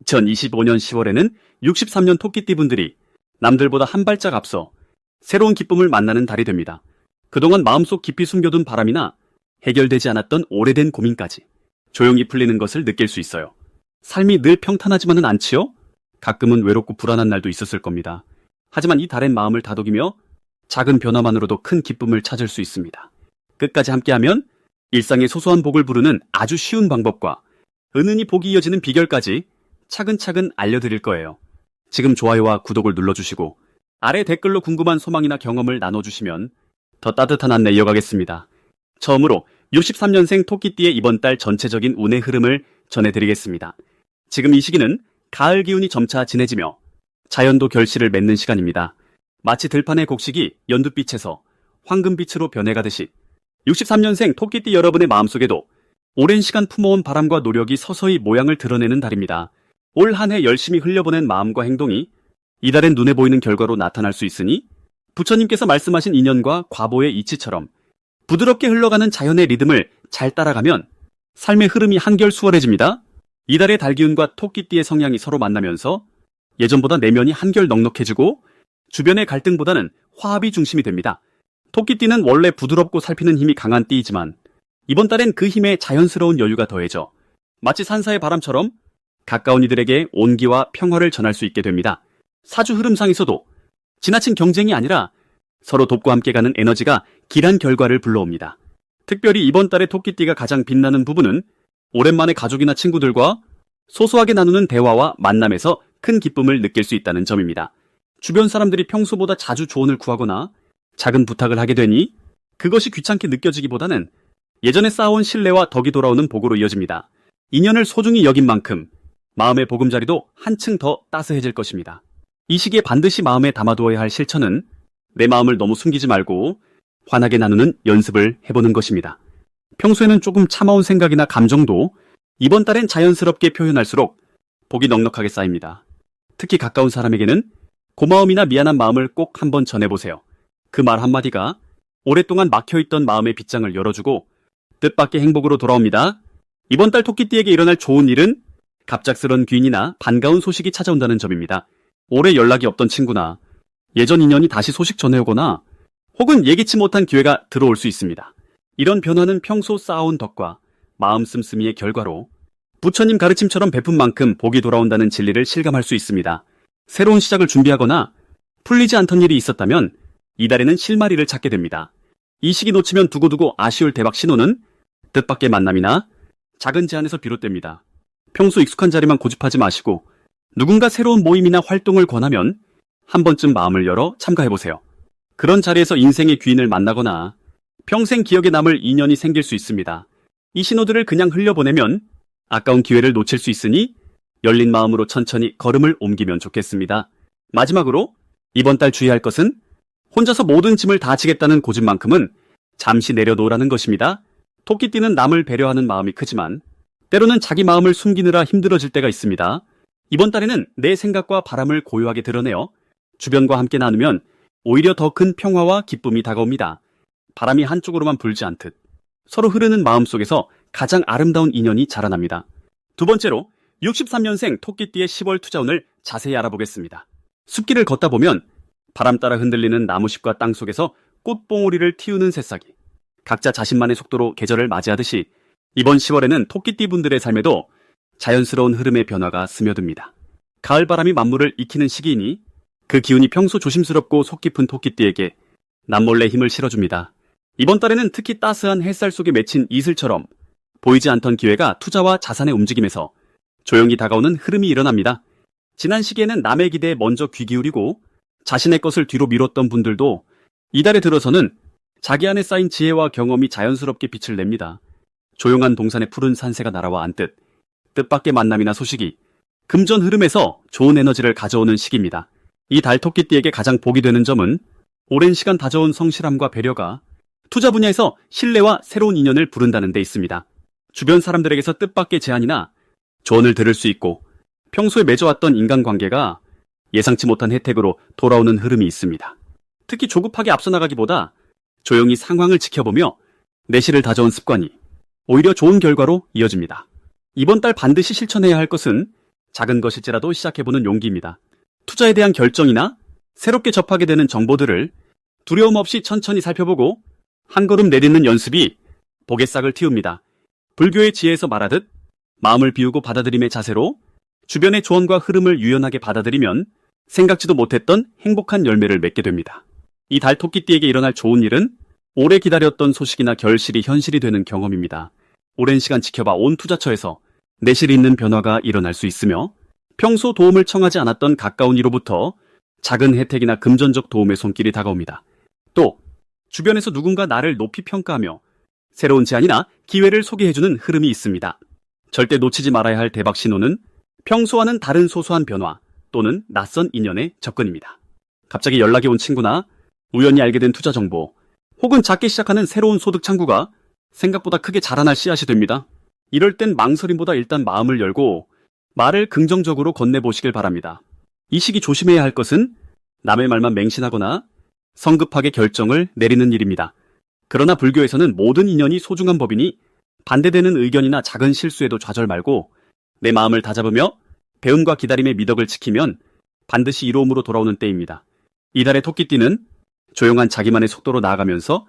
2025년 10월에는 63년 토끼띠분들이 남들보다 한 발짝 앞서 새로운 기쁨을 만나는 달이 됩니다. 그동안 마음속 깊이 숨겨둔 바람이나 해결되지 않았던 오래된 고민까지 조용히 풀리는 것을 느낄 수 있어요. 삶이 늘 평탄하지만은 않지요? 가끔은 외롭고 불안한 날도 있었을 겁니다. 하지만 이 달엔 마음을 다독이며 작은 변화만으로도 큰 기쁨을 찾을 수 있습니다. 끝까지 함께하면 일상의 소소한 복을 부르는 아주 쉬운 방법과 은은히 복이 이어지는 비결까지 차근차근 알려드릴 거예요. 지금 좋아요와 구독을 눌러주시고 아래 댓글로 궁금한 소망이나 경험을 나눠주시면 더 따뜻한 안내 이어가겠습니다. 처음으로 63년생 토끼띠의 이번 달 전체적인 운의 흐름을 전해드리겠습니다. 지금 이 시기는 가을 기운이 점차 진해지며 자연도 결실을 맺는 시간입니다. 마치 들판의 곡식이 연두빛에서 황금빛으로 변해가듯이 63년생 토끼띠 여러분의 마음속에도 오랜 시간 품어온 바람과 노력이 서서히 모양을 드러내는 달입니다. 올 한 해 열심히 흘려보낸 마음과 행동이 이달엔 눈에 보이는 결과로 나타날 수 있으니 부처님께서 말씀하신 인연과 과보의 이치처럼 부드럽게 흘러가는 자연의 리듬을 잘 따라가면 삶의 흐름이 한결 수월해집니다. 이달의 달기운과 토끼띠의 성향이 서로 만나면서 예전보다 내면이 한결 넉넉해지고 주변의 갈등보다는 화합이 중심이 됩니다. 토끼띠는 원래 부드럽고 살피는 힘이 강한 띠이지만 이번 달엔 그 힘에 자연스러운 여유가 더해져 마치 산사의 바람처럼 가까운 이들에게 온기와 평화를 전할 수 있게 됩니다. 사주 흐름상에서도 지나친 경쟁이 아니라 서로 돕고 함께 가는 에너지가 길한 결과를 불러옵니다. 특별히 이번 달에 토끼띠가 가장 빛나는 부분은 오랜만에 가족이나 친구들과 소소하게 나누는 대화와 만남에서 큰 기쁨을 느낄 수 있다는 점입니다. 주변 사람들이 평소보다 자주 조언을 구하거나 작은 부탁을 하게 되니 그것이 귀찮게 느껴지기보다는 예전에 쌓아온 신뢰와 덕이 돌아오는 복으로 이어집니다. 인연을 소중히 여긴 만큼 마음의 보금자리도 한층 더 따스해질 것입니다. 이 시기에 반드시 마음에 담아두어야 할 실천은 내 마음을 너무 숨기지 말고 환하게 나누는 연습을 해보는 것입니다. 평소에는 조금 참아온 생각이나 감정도 이번 달엔 자연스럽게 표현할수록 복이 넉넉하게 쌓입니다. 특히 가까운 사람에게는 고마움이나 미안한 마음을 꼭 한번 전해보세요. 그 말 한마디가 오랫동안 막혀있던 마음의 빗장을 열어주고 뜻밖의 행복으로 돌아옵니다. 이번 달 토끼띠에게 일어날 좋은 일은 갑작스런 귀인이나 반가운 소식이 찾아온다는 점입니다. 오래 연락이 없던 친구나 예전 인연이 다시 소식 전해오거나 혹은 예기치 못한 기회가 들어올 수 있습니다. 이런 변화는 평소 쌓아온 덕과 마음 씀씀이의 결과로 부처님 가르침처럼 베푼 만큼 복이 돌아온다는 진리를 실감할 수 있습니다. 새로운 시작을 준비하거나 풀리지 않던 일이 있었다면 이달에는 실마리를 찾게 됩니다. 이 시기 놓치면 두고두고 아쉬울 대박 신호는 뜻밖의 만남이나 작은 제안에서 비롯됩니다. 평소 익숙한 자리만 고집하지 마시고 누군가 새로운 모임이나 활동을 권하면 한 번쯤 마음을 열어 참가해보세요. 그런 자리에서 인생의 귀인을 만나거나 평생 기억에 남을 인연이 생길 수 있습니다. 이 신호들을 그냥 흘려보내면 아까운 기회를 놓칠 수 있으니 열린 마음으로 천천히 걸음을 옮기면 좋겠습니다. 마지막으로 이번 달 주의할 것은 혼자서 모든 짐을 다 지겠다는 고집만큼은 잠시 내려놓으라는 것입니다. 토끼띠는 남을 배려하는 마음이 크지만 때로는 자기 마음을 숨기느라 힘들어질 때가 있습니다. 이번 달에는 내 생각과 바람을 고요하게 드러내어 주변과 함께 나누면 오히려 더 큰 평화와 기쁨이 다가옵니다. 바람이 한쪽으로만 불지 않듯 서로 흐르는 마음속에서 가장 아름다운 인연이 자라납니다. 두 번째로 63년생 토끼띠의 10월 투자운을 자세히 알아보겠습니다. 숲길을 걷다 보면 바람 따라 흔들리는 나무잎과 땅속에서 꽃봉오리를 틔우는 새싹이 각자 자신만의 속도로 계절을 맞이하듯이 이번 10월에는 토끼띠 분들의 삶에도 자연스러운 흐름의 변화가 스며듭니다. 가을바람이 만물을 익히는 시기이니 그 기운이 평소 조심스럽고 속 깊은 토끼띠에게 남몰래 힘을 실어줍니다. 이번 달에는 특히 따스한 햇살 속에 맺힌 이슬처럼 보이지 않던 기회가 투자와 자산의 움직임에서 조용히 다가오는 흐름이 일어납니다. 지난 시기에는 남의 기대에 먼저 귀 기울이고 자신의 것을 뒤로 미뤘던 분들도 이달에 들어서는 자기 안에 쌓인 지혜와 경험이 자연스럽게 빛을 냅니다. 조용한 동산에 푸른 산새가 날아와 앉듯 뜻밖의 만남이나 소식이 금전 흐름에서 좋은 에너지를 가져오는 시기입니다. 이 달 토끼띠에게 가장 복이 되는 점은 오랜 시간 다져온 성실함과 배려가 투자 분야에서 신뢰와 새로운 인연을 부른다는 데 있습니다. 주변 사람들에게서 뜻밖의 제안이나 조언을 들을 수 있고 평소에 맺어왔던 인간관계가 예상치 못한 혜택으로 돌아오는 흐름이 있습니다. 특히 조급하게 앞서 나가기보다 조용히 상황을 지켜보며 내실을 다져온 습관이 오히려 좋은 결과로 이어집니다. 이번 달 반드시 실천해야 할 것은 작은 것일지라도 시작해보는 용기입니다. 투자에 대한 결정이나 새롭게 접하게 되는 정보들을 두려움 없이 천천히 살펴보고 한 걸음 내딛는 연습이 복의 싹을 틔웁니다. 불교의 지혜에서 말하듯 마음을 비우고 받아들임의 자세로 주변의 조언과 흐름을 유연하게 받아들이면 생각지도 못했던 행복한 열매를 맺게 됩니다. 이 달 토끼띠에게 일어날 좋은 일은 오래 기다렸던 소식이나 결실이 현실이 되는 경험입니다. 오랜 시간 지켜봐 온 투자처에서 내실이 있는 변화가 일어날 수 있으며 평소 도움을 청하지 않았던 가까운 이로부터 작은 혜택이나 금전적 도움의 손길이 다가옵니다. 또 주변에서 누군가 나를 높이 평가하며 새로운 제안이나 기회를 소개해주는 흐름이 있습니다. 절대 놓치지 말아야 할 대박 신호는 평소와는 다른 소소한 변화 또는 낯선 인연의 접근입니다. 갑자기 연락이 온 친구나 우연히 알게 된 투자 정보 혹은 작게 시작하는 새로운 소득 창구가 생각보다 크게 자라날 씨앗이 됩니다. 이럴 땐 망설임보다 일단 마음을 열고 말을 긍정적으로 건네보시길 바랍니다. 이 시기 조심해야 할 것은 남의 말만 맹신하거나 성급하게 결정을 내리는 일입니다. 그러나 불교에서는 모든 인연이 소중한 법이니 반대되는 의견이나 작은 실수에도 좌절 말고 내 마음을 다잡으며 배움과 기다림의 미덕을 지키면 반드시 이로움으로 돌아오는 때입니다. 이달의 토끼띠는 조용한 자기만의 속도로 나아가면서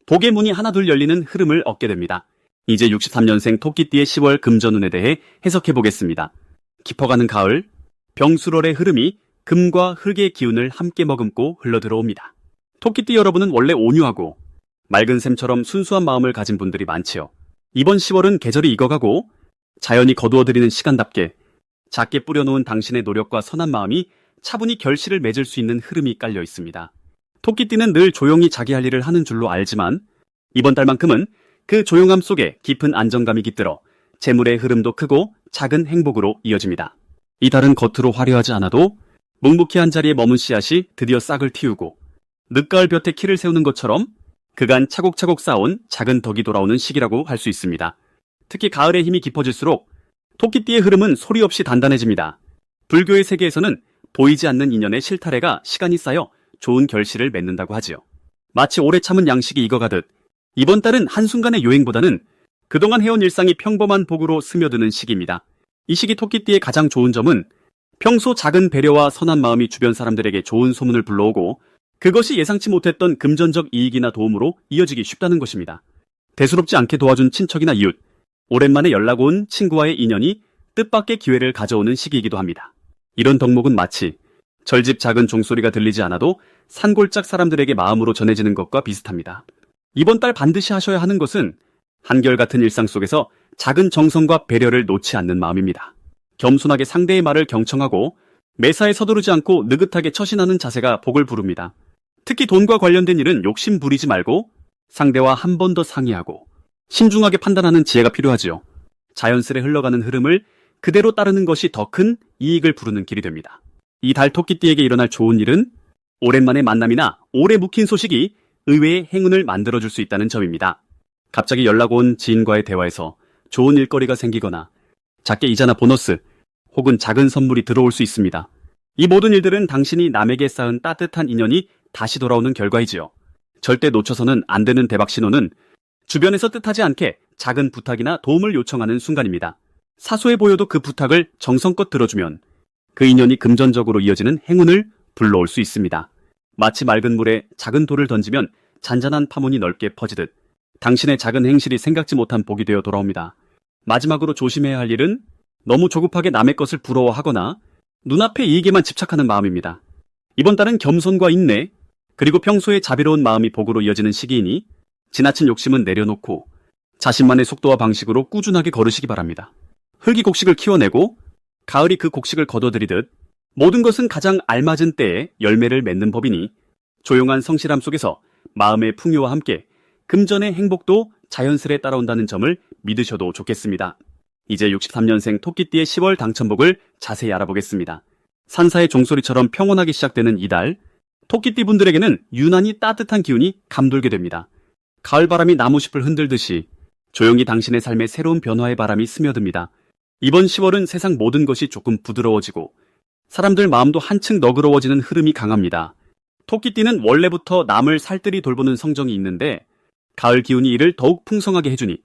복의 문이 하나둘 열리는 흐름을 얻게 됩니다. 이제 63년생 토끼띠의 10월 금전운에 대해 해석해 보겠습니다. 깊어가는 가을, 병수월의 흐름이 금과 흙의 기운을 함께 머금고 흘러들어옵니다. 토끼띠 여러분은 원래 온유하고 맑은 샘처럼 순수한 마음을 가진 분들이 많지요. 이번 10월은 계절이 익어가고 자연이 거두어들이는 시간답게 작게 뿌려놓은 당신의 노력과 선한 마음이 차분히 결실을 맺을 수 있는 흐름이 깔려 있습니다. 토끼띠는 늘 조용히 자기 할 일을 하는 줄로 알지만 이번 달만큼은 그 조용함 속에 깊은 안정감이 깃들어 재물의 흐름도 크고 작은 행복으로 이어집니다. 이 달은 겉으로 화려하지 않아도 묵묵히 한 자리에 머문 씨앗이 드디어 싹을 틔우고 늦가을 볕에 키를 세우는 것처럼 그간 차곡차곡 쌓아온 작은 덕이 돌아오는 시기라고 할 수 있습니다. 특히 가을의 힘이 깊어질수록 토끼띠의 흐름은 소리 없이 단단해집니다. 불교의 세계에서는 보이지 않는 인연의 실타래가 시간이 쌓여 좋은 결실을 맺는다고 하지요. 마치 오래 참은 양식이 익어가듯 이번 달은 한순간의 요행보다는 그동안 해온 일상이 평범한 복으로 스며드는 시기입니다. 이 시기 토끼띠의 가장 좋은 점은 평소 작은 배려와 선한 마음이 주변 사람들에게 좋은 소문을 불러오고 그것이 예상치 못했던 금전적 이익이나 도움으로 이어지기 쉽다는 것입니다. 대수롭지 않게 도와준 친척이나 이웃, 오랜만에 연락 온 친구와의 인연이 뜻밖의 기회를 가져오는 시기이기도 합니다. 이런 덕목은 마치 절집 작은 종소리가 들리지 않아도 산골짝 사람들에게 마음으로 전해지는 것과 비슷합니다. 이번 달 반드시 하셔야 하는 것은 한결같은 일상 속에서 작은 정성과 배려를 놓지 않는 마음입니다. 겸손하게 상대의 말을 경청하고 매사에 서두르지 않고 느긋하게 처신하는 자세가 복을 부릅니다. 특히 돈과 관련된 일은 욕심 부리지 말고 상대와 한 번 더 상의하고 신중하게 판단하는 지혜가 필요하지요. 자연스레 흘러가는 흐름을 그대로 따르는 것이 더 큰 이익을 부르는 길이 됩니다. 이 달 토끼띠에게 일어날 좋은 일은 오랜만의 만남이나 오래 묵힌 소식이 의외의 행운을 만들어줄 수 있다는 점입니다. 갑자기 연락 온 지인과의 대화에서 좋은 일거리가 생기거나 작게 이자나 보너스 혹은 작은 선물이 들어올 수 있습니다. 이 모든 일들은 당신이 남에게 쌓은 따뜻한 인연이 다시 돌아오는 결과이지요. 절대 놓쳐서는 안 되는 대박 신호는 주변에서 뜻하지 않게 작은 부탁이나 도움을 요청하는 순간입니다. 사소해 보여도 그 부탁을 정성껏 들어주면 그 인연이 금전적으로 이어지는 행운을 불러올 수 있습니다. 마치 맑은 물에 작은 돌을 던지면 잔잔한 파문이 넓게 퍼지듯 당신의 작은 행실이 생각지 못한 복이 되어 돌아옵니다. 마지막으로 조심해야 할 일은 너무 조급하게 남의 것을 부러워하거나 눈앞의 이익에만 집착하는 마음입니다. 이번 달은 겸손과 인내, 그리고 평소에 자비로운 마음이 복으로 이어지는 시기이니 지나친 욕심은 내려놓고 자신만의 속도와 방식으로 꾸준하게 걸으시기 바랍니다. 흙이 곡식을 키워내고 가을이 그 곡식을 거둬들이듯 모든 것은 가장 알맞은 때에 열매를 맺는 법이니 조용한 성실함 속에서 마음의 풍요와 함께 금전의 행복도 자연스레 따라온다는 점을 믿으셔도 좋겠습니다. 이제 63년생 토끼띠의 10월 당첨복을 자세히 알아보겠습니다. 산사의 종소리처럼 평온하게 시작되는 이달, 토끼띠 분들에게는 유난히 따뜻한 기운이 감돌게 됩니다. 가을바람이 나무숲을 흔들듯이 조용히 당신의 삶에 새로운 변화의 바람이 스며듭니다. 이번 10월은 세상 모든 것이 조금 부드러워지고 사람들 마음도 한층 너그러워지는 흐름이 강합니다. 토끼띠는 원래부터 남을 살뜰히 돌보는 성정이 있는데 가을 기운이 이를 더욱 풍성하게 해주니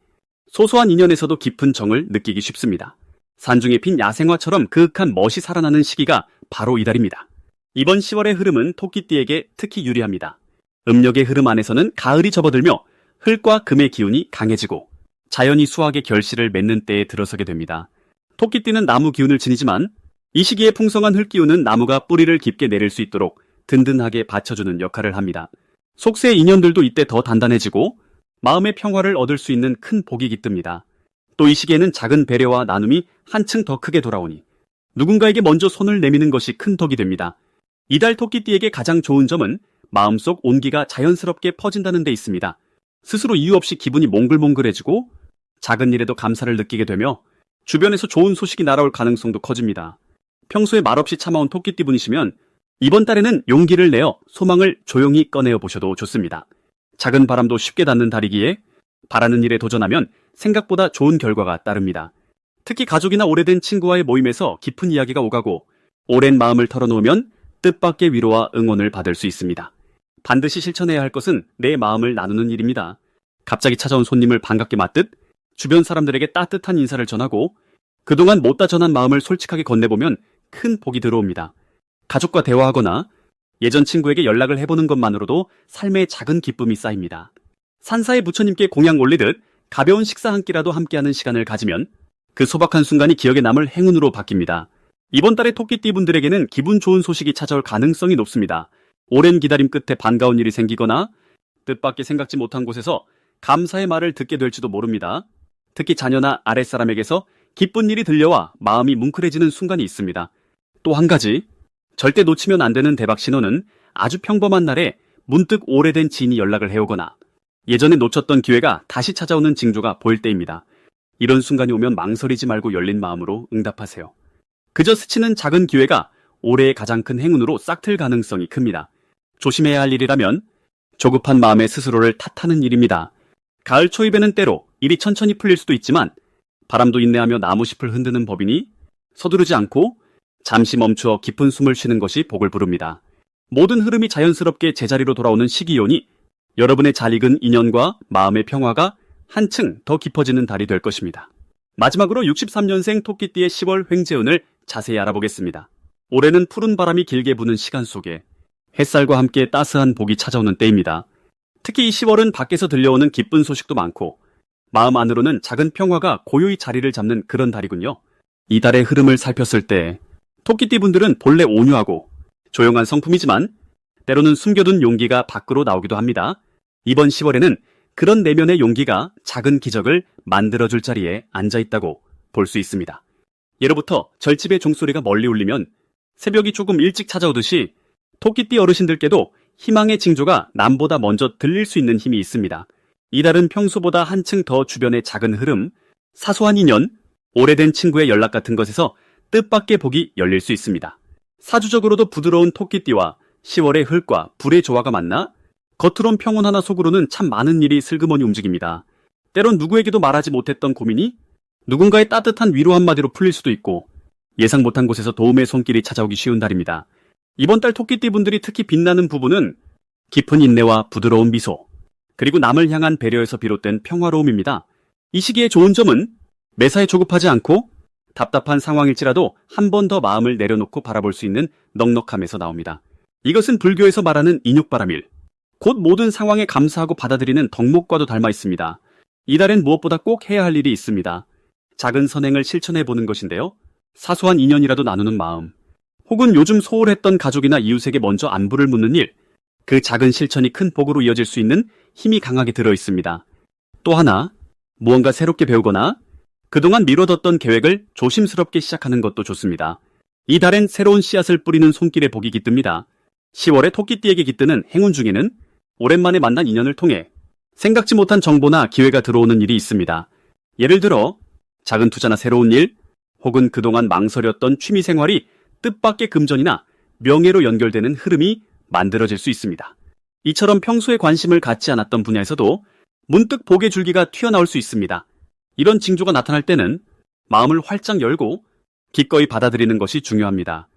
소소한 인연에서도 깊은 정을 느끼기 쉽습니다. 산중에 핀 야생화처럼 그윽한 멋이 살아나는 시기가 바로 이달입니다. 이번 10월의 흐름은 토끼띠에게 특히 유리합니다. 음력의 흐름 안에서는 가을이 접어들며 흙과 금의 기운이 강해지고 자연이 수확의 결실을 맺는 때에 들어서게 됩니다. 토끼띠는 나무 기운을 지니지만 이 시기에 풍성한 흙기운은 나무가 뿌리를 깊게 내릴 수 있도록 든든하게 받쳐주는 역할을 합니다. 속세의 인연들도 이때 더 단단해지고 마음의 평화를 얻을 수 있는 큰 복이 깃듭니다. 또 이 시기에는 작은 배려와 나눔이 한층 더 크게 돌아오니 누군가에게 먼저 손을 내미는 것이 큰 덕이 됩니다. 이달 토끼띠에게 가장 좋은 점은 마음속 온기가 자연스럽게 퍼진다는 데 있습니다. 스스로 이유 없이 기분이 몽글몽글해지고 작은 일에도 감사를 느끼게 되며 주변에서 좋은 소식이 날아올 가능성도 커집니다. 평소에 말없이 참아온 토끼띠 분이시면 이번 달에는 용기를 내어 소망을 조용히 꺼내어 보셔도 좋습니다. 작은 바람도 쉽게 닿는 달이기에 바라는 일에 도전하면 생각보다 좋은 결과가 따릅니다. 특히 가족이나 오래된 친구와의 모임에서 깊은 이야기가 오가고 오랜 마음을 털어놓으면 뜻밖의 위로와 응원을 받을 수 있습니다. 반드시 실천해야 할 것은 내 마음을 나누는 일입니다. 갑자기 찾아온 손님을 반갑게 맞듯 주변 사람들에게 따뜻한 인사를 전하고 그동안 못다 전한 마음을 솔직하게 건네보면 큰 복이 들어옵니다. 가족과 대화하거나 예전 친구에게 연락을 해보는 것만으로도 삶의 작은 기쁨이 쌓입니다. 산사의 부처님께 공양 올리듯 가벼운 식사 한 끼라도 함께하는 시간을 가지면 그 소박한 순간이 기억에 남을 행운으로 바뀝니다. 이번 달에 토끼띠 분들에게는 기분 좋은 소식이 찾아올 가능성이 높습니다. 오랜 기다림 끝에 반가운 일이 생기거나 뜻밖의 생각지 못한 곳에서 감사의 말을 듣게 될지도 모릅니다. 특히 자녀나 아랫사람에게서 기쁜 일이 들려와 마음이 뭉클해지는 순간이 있습니다. 또 한 가지, 절대 놓치면 안 되는 대박 신호는 아주 평범한 날에 문득 오래된 지인이 연락을 해오거나 예전에 놓쳤던 기회가 다시 찾아오는 징조가 보일 때입니다. 이런 순간이 오면 망설이지 말고 열린 마음으로 응답하세요. 그저 스치는 작은 기회가 올해의 가장 큰 행운으로 싹틀 가능성이 큽니다. 조심해야 할 일이라면 조급한 마음에 스스로를 탓하는 일입니다. 가을 초입에는 때로 일이 천천히 풀릴 수도 있지만 바람도 인내하며 나무잎을 흔드는 법이니 서두르지 않고 잠시 멈추어 깊은 숨을 쉬는 것이 복을 부릅니다. 모든 흐름이 자연스럽게 제자리로 돌아오는 시기이오니 여러분의 잘 익은 인연과 마음의 평화가 한층 더 깊어지는 달이 될 것입니다. 마지막으로 63년생 토끼띠의 10월 횡재운을 자세히 알아보겠습니다. 올해는 푸른 바람이 길게 부는 시간 속에 햇살과 함께 따스한 복이 찾아오는 때입니다. 특히 이 10월은 밖에서 들려오는 기쁜 소식도 많고 마음 안으로는 작은 평화가 고요히 자리를 잡는 그런 달이군요. 이 달의 흐름을 살폈을 때 토끼띠 분들은 본래 온유하고 조용한 성품이지만 때로는 숨겨둔 용기가 밖으로 나오기도 합니다. 이번 10월에는 그런 내면의 용기가 작은 기적을 만들어줄 자리에 앉아있다고 볼 수 있습니다. 예로부터 절집의 종소리가 멀리 울리면 새벽이 조금 일찍 찾아오듯이 토끼띠 어르신들께도 희망의 징조가 남보다 먼저 들릴 수 있는 힘이 있습니다. 이달은 평소보다 한층 더 주변의 작은 흐름, 사소한 인연, 오래된 친구의 연락 같은 것에서 뜻밖의 복이 열릴 수 있습니다. 사주적으로도 부드러운 토끼띠와 10월의 흙과 불의 조화가 만나 겉으론 평온하나 속으로는 참 많은 일이 슬그머니 움직입니다. 때론 누구에게도 말하지 못했던 고민이 누군가의 따뜻한 위로 한마디로 풀릴 수도 있고 예상 못한 곳에서 도움의 손길이 찾아오기 쉬운 달입니다. 이번 달 토끼띠 분들이 특히 빛나는 부분은 깊은 인내와 부드러운 미소, 그리고 남을 향한 배려에서 비롯된 평화로움입니다. 이 시기의 좋은 점은 매사에 조급하지 않고 답답한 상황일지라도 한 번 더 마음을 내려놓고 바라볼 수 있는 넉넉함에서 나옵니다. 이것은 불교에서 말하는 인욕바람일, 곧 모든 상황에 감사하고 받아들이는 덕목과도 닮아 있습니다. 이달엔 무엇보다 꼭 해야 할 일이 있습니다. 작은 선행을 실천해보는 것인데요. 사소한 인연이라도 나누는 마음, 혹은 요즘 소홀했던 가족이나 이웃에게 먼저 안부를 묻는 일, 그 작은 실천이 큰 복으로 이어질 수 있는 힘이 강하게 들어있습니다. 또 하나, 무언가 새롭게 배우거나 그동안 미뤄뒀던 계획을 조심스럽게 시작하는 것도 좋습니다. 이 달엔 새로운 씨앗을 뿌리는 손길의 복이 깃듭니다. 10월에 토끼띠에게 깃드는 행운 중에는 오랜만에 만난 인연을 통해 생각지 못한 정보나 기회가 들어오는 일이 있습니다. 예를 들어 작은 투자나 새로운 일, 혹은 그동안 망설였던 취미생활이 뜻밖의 금전이나 명예로 연결되는 흐름이 만들어질 수 있습니다. 이처럼 평소에 관심을 갖지 않았던 분야에서도 문득 복의 줄기가 튀어나올 수 있습니다. 이런 징조가 나타날 때는 마음을 활짝 열고 기꺼이 받아들이는 것이 중요합니다.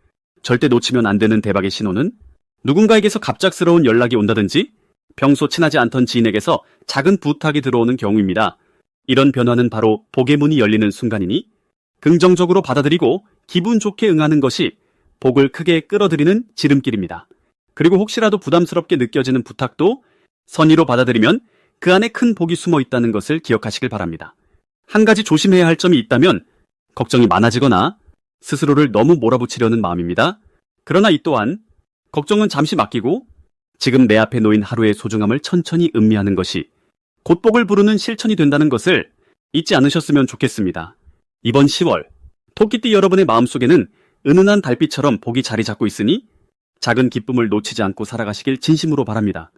절대 놓치면 안 되는 대박의 신호는 누군가에게서 갑작스러운 연락이 온다든지 평소 친하지 않던 지인에게서 작은 부탁이 들어오는 경우입니다. 이런 변화는 바로 복의 문이 열리는 순간이니 긍정적으로 받아들이고 기분 좋게 응하는 것이 복을 크게 끌어들이는 지름길입니다. 그리고 혹시라도 부담스럽게 느껴지는 부탁도 선의로 받아들이면 그 안에 큰 복이 숨어 있다는 것을 기억하시길 바랍니다. 한 가지 조심해야 할 점이 있다면 걱정이 많아지거나 스스로를 너무 몰아붙이려는 마음입니다. 그러나 이 또한 걱정은 잠시 맡기고 지금 내 앞에 놓인 하루의 소중함을 천천히 음미하는 것이 곧 복을 부르는 실천이 된다는 것을 잊지 않으셨으면 좋겠습니다. 이번 10월 토끼띠 여러분의 마음속에는 은은한 달빛처럼 복이 자리 잡고 있으니 작은 기쁨을 놓치지 않고 살아가시길 진심으로 바랍니다.